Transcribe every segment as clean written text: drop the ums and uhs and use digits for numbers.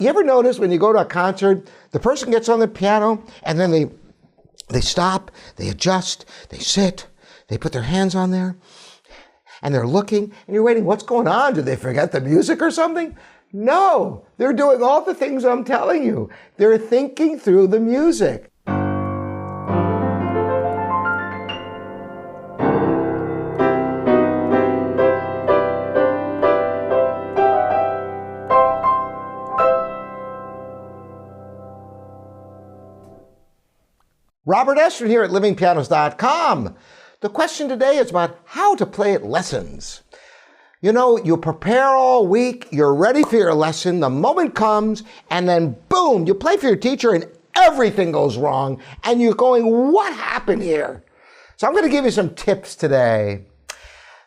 You ever notice when you go to a concert, the person gets on the piano and then they stop, they adjust, they sit, they put their hands on there, and they're looking, and you're waiting, what's going on? Did they forget the music or something? No, they're doing all the things I'm telling you. They're thinking through the music. Robert Estrin here at livingpianos.com. The question today is about how to play at lessons. You know, you prepare all week, you're ready for your lesson, the moment comes, and then boom, you play for your teacher and everything goes wrong, and you're going, what happened here? So I'm going to give you some tips today.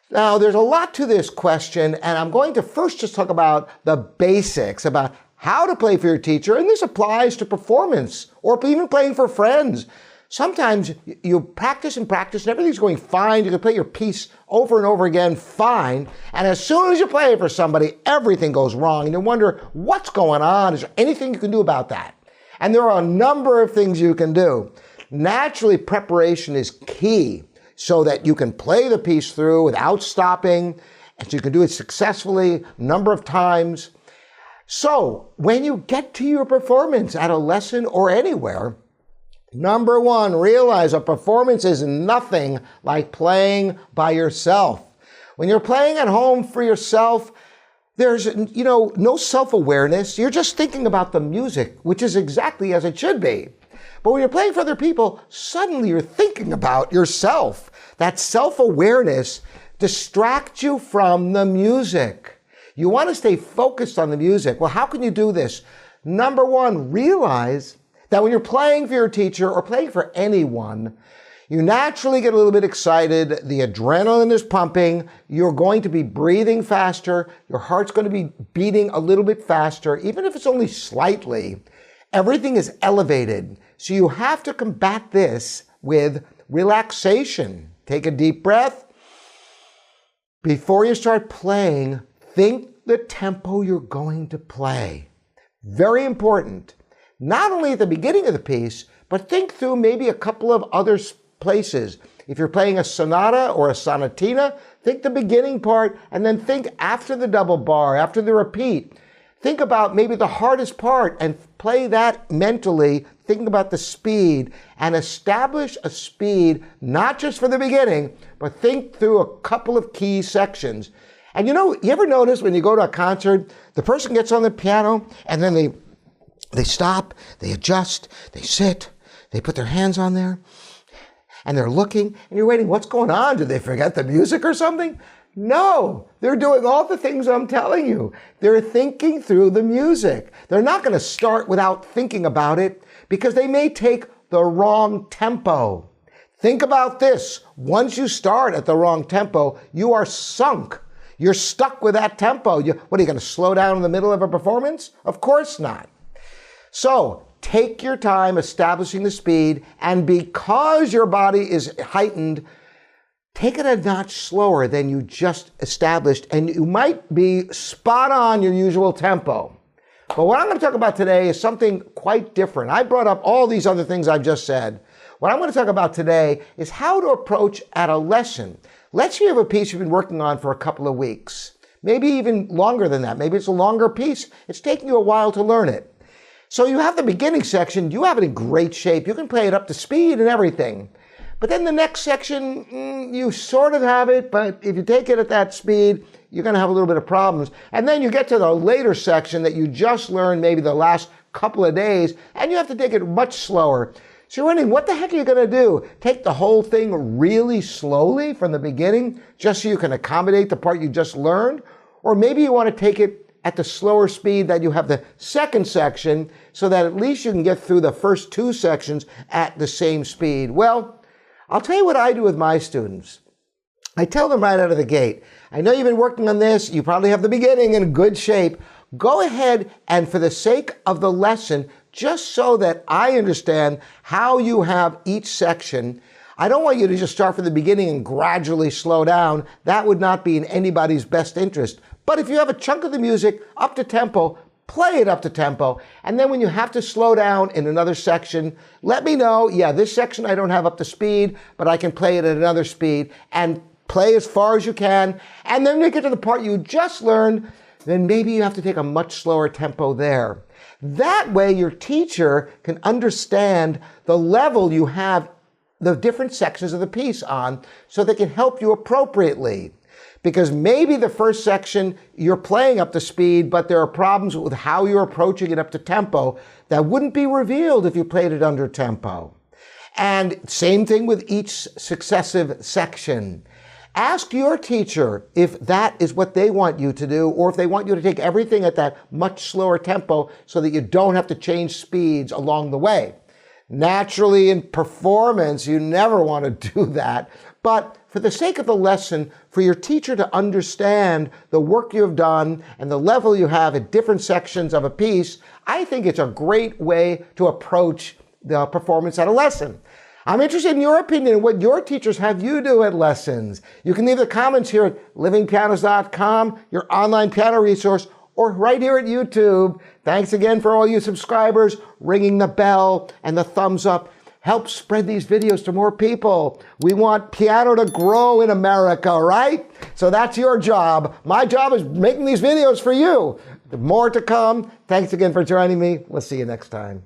Now, there's a lot to this question, and I'm going to first just talk about the basics, about how to play for your teacher, and this applies to performance or even playing for friends. Sometimes you practice and practice and everything's going fine. You can play your piece over and over again fine. And as soon as you play it for somebody, everything goes wrong. And you wonder, what's going on? Is there anything you can do about that? And there are a number of things you can do. Naturally, preparation is key so that you can play the piece through without stopping. And so you can do it successfully a number of times. So when you get to your performance at a lesson or anywhere, number one, realize a performance is nothing like playing by yourself. When you're playing at home for yourself, there's, no self-awareness. You're just thinking about the music, which is exactly as it should be. But when you're playing for other people, suddenly you're thinking about yourself. That self-awareness distracts you from the music. You want to stay focused on the music. Well, how can you do this? Number one, realize that when you're playing for your teacher or playing for anyone, you naturally get a little bit excited. The adrenaline is pumping. You're going to be breathing faster. Your heart's going to be beating a little bit faster, even if it's only slightly. Everything is elevated. So you have to combat this with relaxation. Take a deep breath. Before you start playing, think the tempo you're going to play. Very important. Not only at the beginning of the piece, but think through maybe a couple of other places. If you're playing a sonata or a sonatina, think the beginning part and then think after the double bar, after the repeat. Think about maybe the hardest part and play that mentally, thinking about the speed and establish a speed, not just for the beginning, but think through a couple of key sections. And you ever notice when you go to a concert, the person gets on the piano and then they stop, they adjust, they sit, they put their hands on there, and they're looking, and you're waiting, what's going on? Did they forget the music or something? No, they're doing all the things I'm telling you. They're thinking through the music. They're not going to start without thinking about it because they may take the wrong tempo. Think about this. Once you start at the wrong tempo, you are sunk. You're stuck with that tempo. What, are you going to slow down in the middle of a performance? Of course not. So take your time establishing the speed, and because your body is heightened, take it a notch slower than you just established, and you might be spot on your usual tempo. But what I'm going to talk about today is something quite different. I brought up all these other things I've just said. What I'm going to talk about today is how to approach at a lesson. Let's say you have a piece you've been working on for a couple of weeks, maybe even longer than that. Maybe it's a longer piece. It's taking you a while to learn it. So you have the beginning section, you have it in great shape. You can play it up to speed and everything. But then the next section, you sort of have it, but if you take it at that speed, you're going to have a little bit of problems. And then you get to the later section that you just learned maybe the last couple of days, and you have to take it much slower. So you're wondering, what the heck are you going to do? Take the whole thing really slowly from the beginning, just so you can accommodate the part you just learned? Or maybe you want to take it at the slower speed that you have the second section so that at least you can get through the first two sections at the same speed. Well, I'll tell you what I do with my students. I tell them right out of the gate, I know you've been working on this, you probably have the beginning in good shape. Go ahead and for the sake of the lesson, just so that I understand how you have each section, I don't want you to just start from the beginning and gradually slow down. That would not be in anybody's best interest. But if you have a chunk of the music up to tempo, play it up to tempo. And then when you have to slow down in another section, let me know, yeah, this section I don't have up to speed, but I can play it at another speed, and play as far as you can. And then when you get to the part you just learned, then maybe you have to take a much slower tempo there. That way your teacher can understand the level you have the different sections of the piece on, so they can help you appropriately. Because maybe the first section you're playing up to speed, but there are problems with how you're approaching it up to tempo that wouldn't be revealed if you played it under tempo. And same thing with each successive section. Ask your teacher if that is what they want you to do, or if they want you to take everything at that much slower tempo so that you don't have to change speeds along the way. Naturally, in performance, you never want to do that. But for the sake of the lesson, for your teacher to understand the work you have done and the level you have at different sections of a piece, I think it's a great way to approach the performance at a lesson. I'm interested in your opinion and what your teachers have you do at lessons. You can leave the comments here at livingpianos.com, your online piano resource, or right here at YouTube. Thanks again for all you subscribers. Ringing the bell and the thumbs up help spread these videos to more people. We want piano to grow in America, right? So that's your job. My job is making these videos for you. More to come. Thanks again for joining me. We'll see you next time.